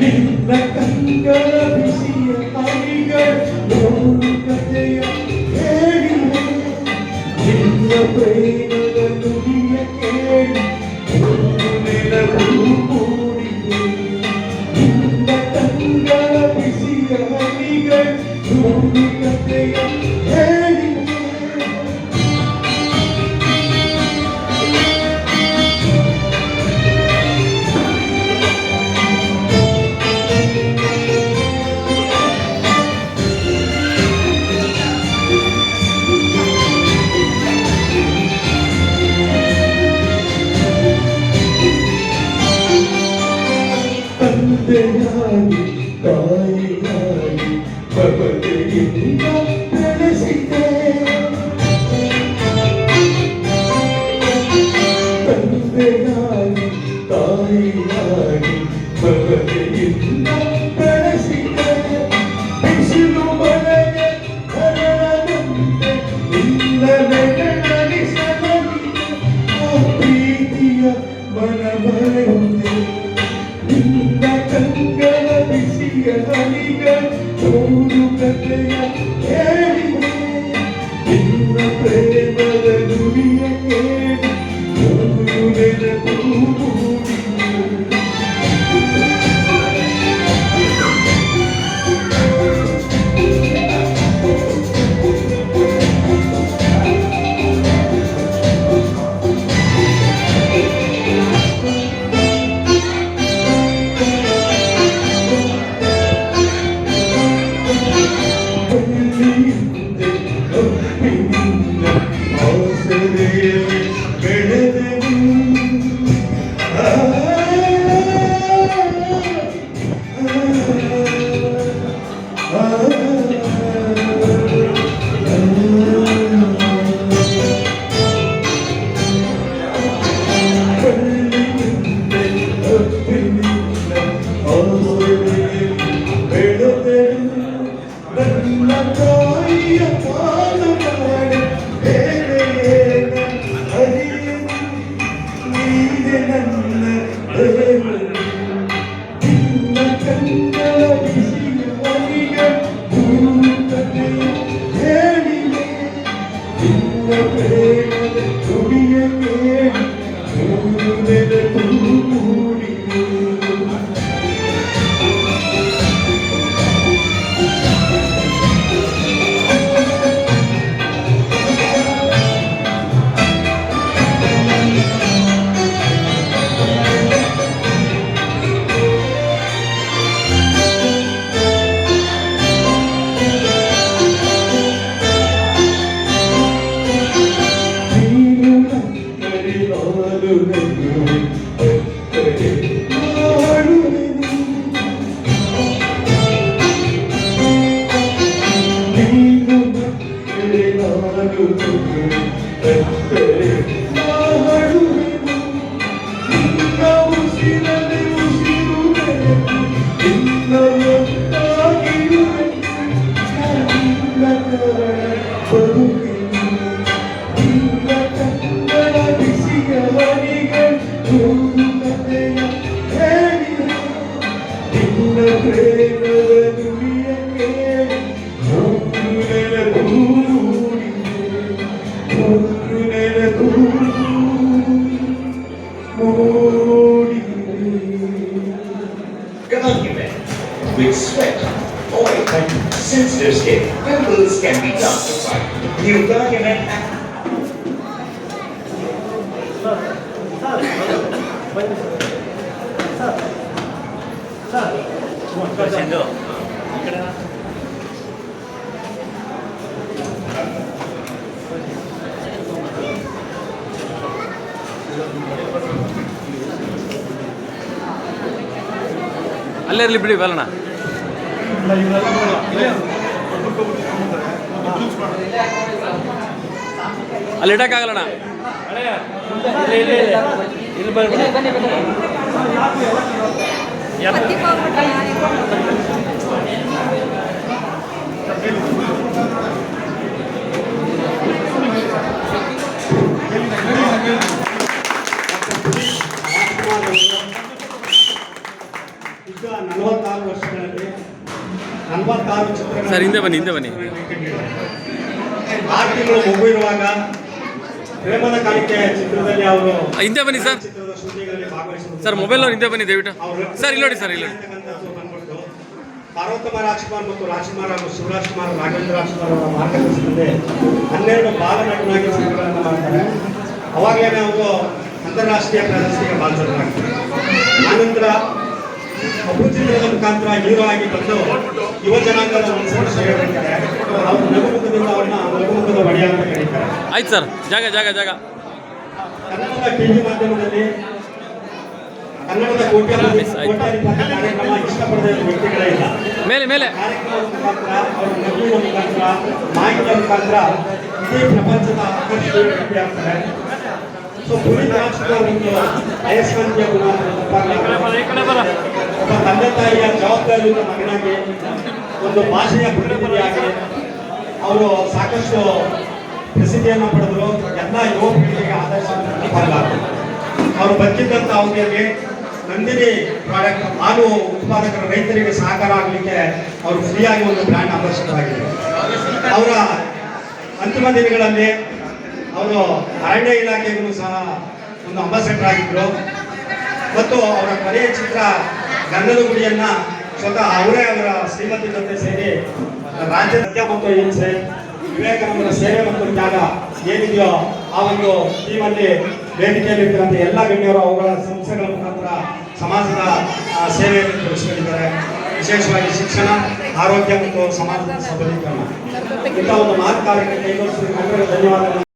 ನಿನ್ನ ಕಂಗಳ ಬಿಸಿಯ ಹನಿಗಳು ನೋಡು ಕಥೆಯ ಹೇಳಿವೆ ನಿನ್ನ ಪ್ರೇಮದ ನುಡಿಯ ಕೇಳಿ ನೆನಪು ಮೂಡಿವೆ ನಿನ್ನ ಕಂಗಳ ಬಿಸಿಯ ಹನಿಗಳು ನೋಡು ಕಥೆಯ ಹೇಳಿವೆ ತಂದೆಯಾಗಿ ತಾಯಿಯಾಗಿ ಮಮತೆಯಿಂದ ಬೆಳೆಸಿದೆ ತಂದೆಯಾಗಿ ತಾಯಿಯಾಗಿ ಮಮತೆಯಿಂದ ಬೆಳೆಸಿದೆ ಬಿಸಿಲು ಮಳೆಗೆ ಹರಳದಂತೆ ನಿನ್ನ ಬೆಳಗಿಸಲಗಿದೆ ಆ ಪ್ರೀತಿಯ ಮನ ಮರೆಯುತ್ತೆ ನಿನ್ನ ಕಂಗಳ ಬಿಸಿಯ ಹನಿಗಳು ನೋಡು ಕಥೆಯ ಹೇಳಿವೆ ನಿನ್ನ ಪ್ರೇಮದ ನುಡಿಯ ಕೇಳಿ ನೋಡು ನೆನಪು ಮೂಡಿವೆ With sweat, oil, and sensitive skin, pimples can be justified. New document. ಅಲ್ಲೇ ಇರಲಿ ಬಿಡಿ ಬರೋಣ. ಅಲ್ಲಿ ಇಡಕ್ಕಾಗಲ್ಲಣ್ಣ. ಸರ್ ಹಿಂದೆ ಬನ್ನಿ ಹಿಂದೆ ಬನ್ನಿ. 6 ತಿಂಗಳು ಮಗು ಇರುವಾಗ ಪ್ರೇಮದ ಕಾಣಿಕೆ ಚಿತ್ರದಲ್ಲಿ ಅವರು ಹಿಂದೆ ಬನ್ನಿ ಸರ್. ಚಿತ್ರದ ಶೂಟಿಂಗ್ನಲ್ಲಿ ಭಾಗವಹಿಸಿದ್ರು. ಸರ್ ಮೊಬೈಲ್ ಅವ್ರು ಹಿಂದೆ ಬನ್ನಿ ದಯವಿಟ್ಟು. ಸರ್ ಇಲ್ಲಿ ನೋಡಿ ಸರ್ ಇಲ್ಲಿ ನೋಡಿ. ಬಂದ್ಬಿಟ್ಟು ಪಾರ್ವತಮ್ಮ ರಾಜ್ಕುಮಾರ್ ಮತ್ತು ರಾಜ್ಕುಮಾರ್ ಹಾಗೂ ಶಿವರಾಜ್ ಕುಮಾರ್ ರಾಘವೇಂದ್ರ ರಾಜ್ಕುಮಾರ್ ಅವರ ಮಾರ್ಗದರ್ಶನದಲ್ಲಿ 12 ಬಾಲನಟನಾಗಿ ಚಿತ್ರಗಳನ್ನು ಮಾಡ್ತಾರೆ. ಅವಾಗಲೇ ಅವರು ಅಂತಾರಾಷ್ಟ್ರೀಯ ಪ್ರಶಸ್ತಿಗೆ ಭಾಜನರಾಗ್ತಾರೆ. ಆನಂತರ ಅಪ್ಪು ಚಿತ್ರದ ಮುಖಾಂತರ ಹೀರೋ ಆಗಿ ಬಂದು ಯುವ ಜನಾಂಗದ ಮನಸ್ಸನ್ನು ಸೆಳೆಯುತ್ತಾರೆ. ಅವರು ನಗುಮುಖದಿಂದ ಅವ್ರನ್ನ ನಗುಮುಖದ ಒಡೆಯ ಅಂತ ಕರೀತಾರೆ. ಆಯ್ತು ಸರ್, ಜಾಗ ಜಾಗ ಜಾಗ. ಕನ್ನಡದ ಟಿವಿ ಮಾಧ್ಯಮದಲ್ಲಿ ಕನ್ನಡದ ಕೋಟ್ಯಾಧಿಪತಿ ಕಾರ್ಯಕ್ರಮ ಇಷ್ಟಪಡದ ವ್ಯಕ್ತಿಗಳೇ ಇಲ್ಲ. ಮೇಲೆ ಮೇಲೆ ಕಾರ್ಯಕ್ರಮದ ಮುಖಾಂತರ ಅವರ ನಗುವಿನ ಮುಖಾಂತರ ಮಾಹಿತಿಯ ಮುಖಾಂತರ ಇಡೀ ಪ್ರಪಂಚದ ಆಕರ್ಷಣೀಯ ವ್ಯಕ್ತಿ ಆಗ್ತಾರೆ. ಸೊ ಪುನೀತ್ ರಾಜ್ಕುಮಾರ್ ಒಂದು ಅಯಸ್ಕಾಂತೀಯ ಗುಣ ಒಬ್ಬ ತಂದೆ ತಾಯಿಯ ಜವಾಬ್ದಾರಿಯುತ ಮಗನಾಗಿ ಒಂದು ಭಾಷೆಯ ಪ್ರತಿನಿಧಿಯಾಗಿ ಅವರು ಸಾಕಷ್ಟು ಪ್ರಸಿದ್ಧಿಯನ್ನು ಪಡೆದರು. ಎಲ್ಲ ಯುವ ಪೀಳಿಗೆಗೆ ಆದರ್ಶ ಅವರು ಬದುಕಿದ್ದಂಥ ಅವಧಿಯಲ್ಲಿ ನಂದಿನಿ ಪ್ರಾಡಕ್ಟ್ ಹಾಲು ಉತ್ಪಾದಕರ ರೈತರಿಗೆ ಸಹಕಾರ ಆಗಲಿಕ್ಕೆ ಅವರು ಫ್ರೀಯಾಗಿ ಒಂದು ಬ್ರ್ಯಾಂಡ್ ಅಂಬಾಸಿಡರ್ ಅವರ ಅಂತಿಮ ದಿನಗಳಲ್ಲಿ ಅವರು ಅರಣ್ಯ ಇಲಾಖೆಗೂ ಸಹ ಒಂದು ಅಂಬಾಸಿಡರ್ ಆಗಿದ್ದರು. ಮತ್ತು ಅವರ ಕೊನೆಯ ಚಿತ್ರ ಗಂಧದ ಗುಡಿಯನ್ನ ಸ್ವತಃ ಅವರೇ ಅವರ ಶ್ರೀಮತಿ ಜೊತೆ ಸೇರಿ ರಾಜ್ಯ ಸತ್ಯ ಮತ್ತು ಹಿಂಸೆ, ವಿವೇಕಾನಂದರ ಸೇವೆ ಮತ್ತು ತ್ಯಾಗ ಏನಿದೆಯೋ ಆ ಒಂದು ಟೀಮಲ್ಲಿ ವೇದಿಕೆಯಲ್ಲಿರ್ತಕ್ಕಂಥ ಎಲ್ಲ ಗಣ್ಯರು ಅವುಗಳ ಸಂಸ್ಥೆಗಳ ಮುಖಾಂತರ ಸಮಾಜದ ಸೇವೆಯನ್ನು ತೋರಿಸಿಕೊಂಡಿದ್ದಾರೆ. ವಿಶೇಷವಾಗಿ ಶಿಕ್ಷಣ, ಆರೋಗ್ಯ ಮತ್ತು ಸಮಾಜದ ಸಬಲೀಕರಣ ಇಂಥ ಒಂದು ಮಹತ್ ಕಾರ್ಯಕ್ಕೆ ಕೈಗೊಳಿಸಿದ ಧನ್ಯವಾದಗಳು.